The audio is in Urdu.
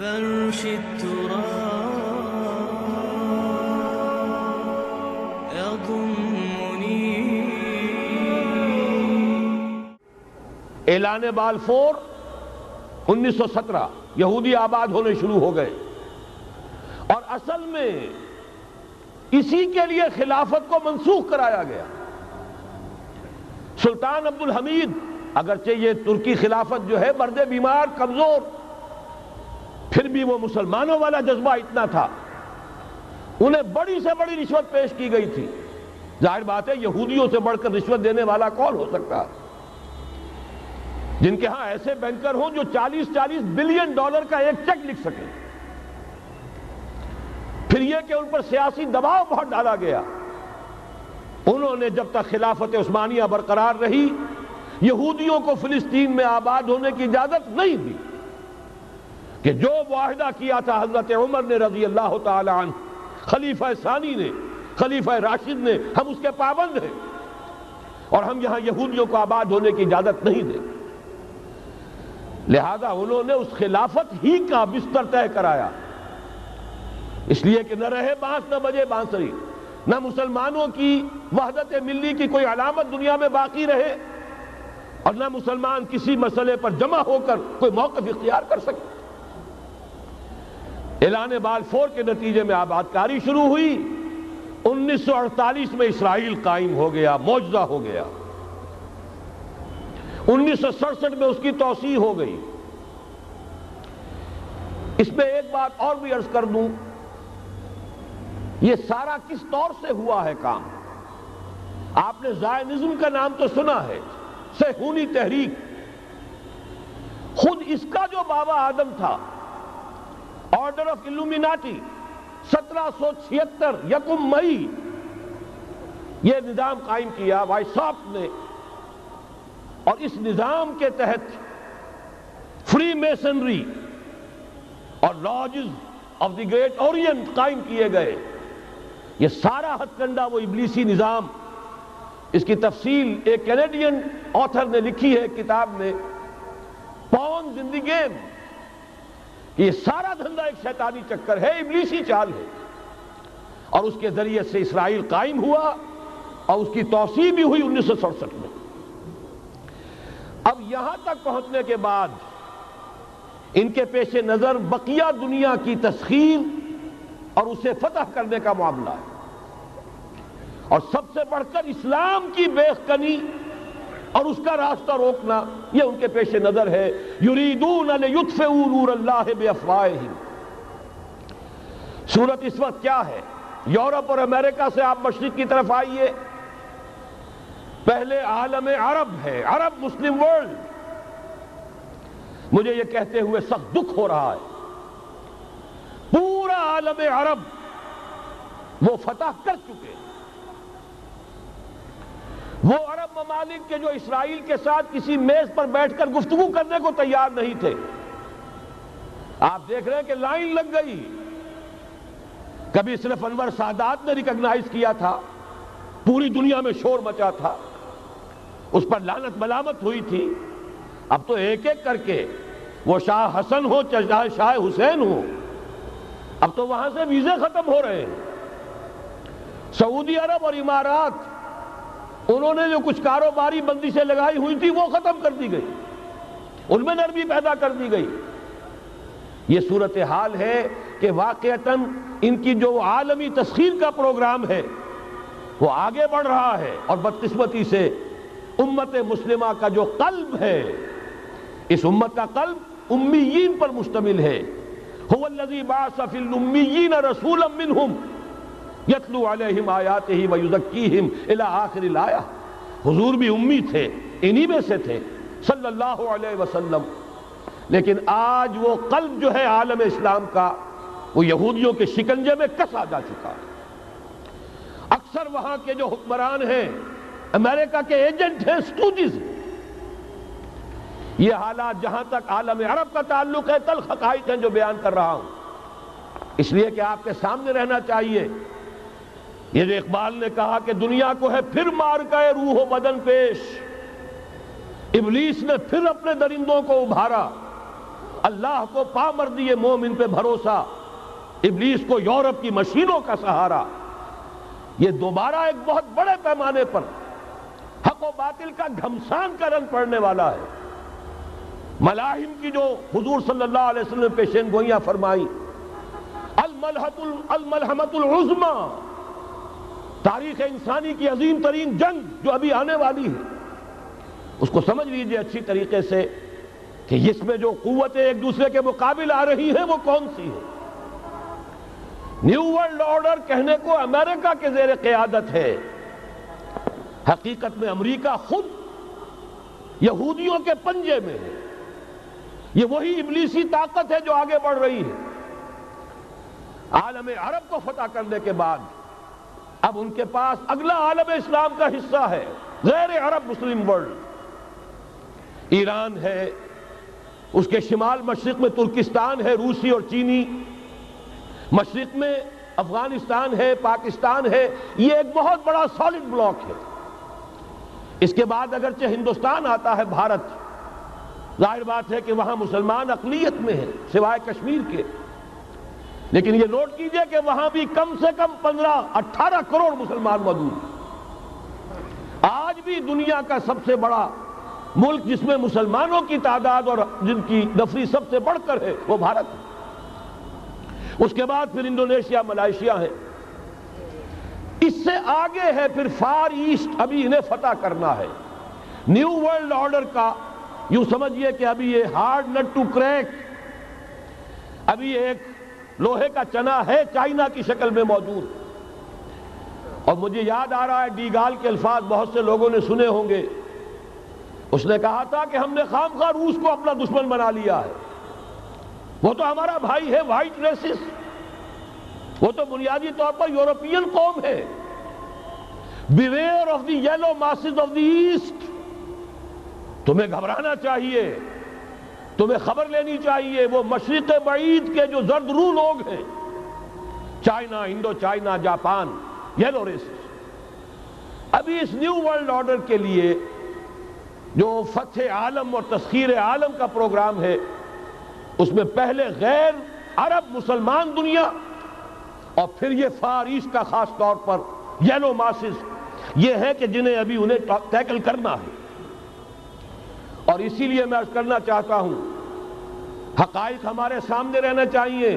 فرش التراب يضمني. اعلان بالفور 1917 یہودی آباد ہونے شروع ہو گئے، اور اصل میں اسی کے لیے خلافت کو منسوخ کرایا گیا. سلطان عبد الحمید، اگرچہ یہ ترکی خلافت جو ہے مرد بیمار کمزور، پھر بھی وہ مسلمانوں والا جذبہ اتنا تھا، انہیں بڑی سے بڑی رشوت پیش کی گئی تھی. ظاہر بات ہے یہودیوں سے بڑھ کر رشوت دینے والا کون ہو سکتا، جن کے ہاں ایسے بینکر ہوں جو 40 بلین ڈالر کا ایک چیک لکھ سکیں. پھر یہ کہ ان پر سیاسی دباؤ بہت ڈالا گیا. انہوں نے جب تک خلافت عثمانیہ برقرار رہی یہودیوں کو فلسطین میں آباد ہونے کی اجازت نہیں دی، کہ جو معاہدہ کیا تھا حضرت عمر نے رضی اللہ تعالی عنہ، خلیفہ ثانی نے، خلیفہ راشد نے، ہم اس کے پابند ہیں اور ہم یہاں یہودیوں کو آباد ہونے کی اجازت نہیں دیں. لہذا انہوں نے اس خلافت ہی کا بستر طے کرایا، اس لیے کہ نہ رہے بانس نہ بجے بانسری، نہ مسلمانوں کی وحدت ملی کی کوئی علامت دنیا میں باقی رہے، اور نہ مسلمان کسی مسئلے پر جمع ہو کر کوئی موقف اختیار کر سکے. اعلان بالفور کے نتیجے میں آباد کاری شروع ہوئی. 1948 میں اسرائیل قائم ہو گیا، معجزہ ہو گیا. 1967 میں اس کی توسیع ہو گئی. اس میں ایک بات اور بھی عرض کر دوں، یہ سارا کس طور سے ہوا ہے کام؟ آپ نے زائنزم کا نام تو سنا ہے، صہیونی تحریک. خود اس کا جو بابا آدم تھا، آرڈر آف الومیناٹی، 1776 یکم مئی یہ نظام قائم کیا وائساپ نے، اور اس نظام کے تحت فری میسنری اور lodges of the great Orient قائم کیے گئے. یہ سارا ہتھ کنڈا وہ ابلیسی نظام، اس کی تفصیل ایک کینیڈین آتھر نے لکھی ہے کتاب میں، پاونز ان دی گیم، کہ یہ سارا دھندا ایک شیطانی چکر ہے، ابلیسی چال ہے. اور اس کے ذریعے سے اسرائیل قائم ہوا اور اس کی توسیع بھی ہوئی 1967 میں. اب یہاں تک پہنچنے کے بعد ان کے پیش نظر بقیہ دنیا کی تسخیر اور اسے فتح کرنے کا معاملہ ہے، اور سب سے بڑھ کر اسلام کی بیخکنی اور اس کا راستہ روکنا یہ ان کے پیش نظر ہے. یریدون لیطفئوا نور اللہ بافواہہم. صورت اس وقت کیا ہے؟ یورپ اور امریکہ سے آپ مشرق کی طرف آئیے، پہلے عالم عرب ہے، عرب مسلم ورلڈ. مجھے یہ کہتے ہوئے سخت دکھ ہو رہا ہے، پورا عالم عرب وہ فتح کر چکے. وہ عرب ممالک کے جو اسرائیل کے ساتھ کسی میز پر بیٹھ کر گفتگو کرنے کو تیار نہیں تھے، آپ دیکھ رہے ہیں کہ لائن لگ گئی. کبھی صرف انور سادات نے ریکگنائز کیا تھا، پوری دنیا میں شور مچا تھا، اس پر لعنت ملامت ہوئی تھی. اب تو ایک ایک کر کے، وہ شاہ حسن ہو چاہے شاہ حسین ہو، اب تو وہاں سے ویزے ختم ہو رہے ہیں. سعودی عرب اور امارات، انہوں نے جو کچھ کاروباری بندشیں لگائی ہوئی تھی وہ ختم کر دی گئی، ان میں نرمی پیدا کر دی گئی. یہ صورتحال ہے کہ واقعتاً ان کی جو عالمی تسخیر کا پروگرام ہے وہ آگے بڑھ رہا ہے، اور بدقسمتی سے امت مسلمہ کا جو قلب ہے، اس امت کا قلب امیین پر مشتمل ہے. هو الذی بعث فی الامیین رسولا منہم یتلو علیہم آیاتہ ویزکیہم الی آخر الآیہ. حضور بھی امی تھے، انہی میں سے تھے صلی اللہ علیہ وسلم. لیکن آج وہ قلب جو ہے عالم اسلام کا، وہ یہودیوں کے شکنجے میں کسا جا چکا. اکثر وہاں کے جو حکمران ہیں امریکہ کے ایجنٹ ہیں، سٹوجز. یہ حالات جہاں تک عالم عرب کا تعلق ہے تلخ حقائق ہیں جو بیان کر رہا ہوں، اس لیے کہ آپ کے سامنے رہنا چاہیے. یہ جو اقبال نے کہا کہ دنیا کو ہے پھر مار گئے روح و بدن پیش، ابلیس نے پھر اپنے درندوں کو ابھارا اللہ کو پامردی مومن پہ بھروسہ، ابلیس کو یورپ کی مشینوں کا سہارا، یہ دوبارہ ایک بہت بڑے پیمانے پر حق و باطل کا گھمسان کا رنگ پڑنے والا ہے۔ ملاحم کی جو حضور صلی اللہ علیہ وسلم نے پیشین گوئیاں فرمائی، الملحمۃ العظمیٰ، تاریخ انسانی کی عظیم ترین جنگ جو ابھی آنے والی ہے، اس کو سمجھ لیجئے اچھی طریقے سے کہ اس میں جو قوتیں ایک دوسرے کے مقابل آ رہی ہیں وہ کون سی ہیں۔ نیو ورلڈ آرڈر کہنے کو امریکہ کے زیر قیادت ہے، حقیقت میں امریکہ خود یہودیوں کے پنجے میں ہے۔ یہ وہی ابلیسی طاقت ہے جو آگے بڑھ رہی ہے۔ عالم عرب کو فتح کرنے کے بعد اب ان کے پاس اگلا عالم اسلام کا حصہ ہے، غیر عرب مسلم ورلڈ۔ ایران ہے، اس کے شمال مشرق میں ترکستان ہے، روسی اور چینی، مشرق میں افغانستان ہے، پاکستان ہے، یہ ایک بہت بڑا سالڈ بلاک ہے۔ اس کے بعد اگرچہ ہندوستان آتا ہے، بھارت، ظاہر بات ہے کہ وہاں مسلمان اقلیت میں ہیں سوائے کشمیر کے، لیکن یہ نوٹ کیجئے کہ وہاں بھی کم سے کم 15-18 کروڑ مسلمان موجود ہیں۔ آج بھی دنیا کا سب سے بڑا ملک جس میں مسلمانوں کی تعداد اور جن کی نفری سب سے بڑھ کر ہے وہ بھارت ہے۔ اس کے بعد پھر انڈونیشیا، ملائیشیا ہے، اس سے آگے ہے پھر فار ایسٹ، ابھی انہیں فتح کرنا ہے۔ نیو ورلڈ آرڈر کا یوں سمجھئے کہ ابھی یہ ہارڈ نٹ ٹو کریک، ابھی ایک لوہے کا چنا ہے چائنا کی شکل میں موجود۔ اور مجھے یاد آ رہا ہے ڈی گال کے الفاظ بہت سے لوگوں نے سنے ہوں گے، اس نے کہا تھا کہ ہم نے خام خواہ روس کو اپنا دشمن بنا لیا ہے، وہ تو ہمارا بھائی ہے، وائٹ ریسس، وہ تو بنیادی طور پر یورپین قوم ہے۔ Beware of the yellow masses of the East, تمہیں گھبرانا چاہیے، تمہیں خبر لینی چاہیے، وہ مشرق بعید کے جو زرد رو لوگ ہیں، China, Indo China, Japan, yellow races. ابھی اس نیو ورلڈ آرڈر کے لیے جو فتح عالم اور تسخیر عالم کا پروگرام ہے، اس میں پہلے غیر عرب مسلمان دنیا اور پھر یہ فار ایسٹ کا خاص طور پر یلو ماسز، یہ ہے کہ جنہیں ابھی انہیں ٹیکل کرنا ہے۔ اور اسی لیے میں عرض کرنا چاہتا ہوں، حقائق ہمارے سامنے رہنا چاہیے۔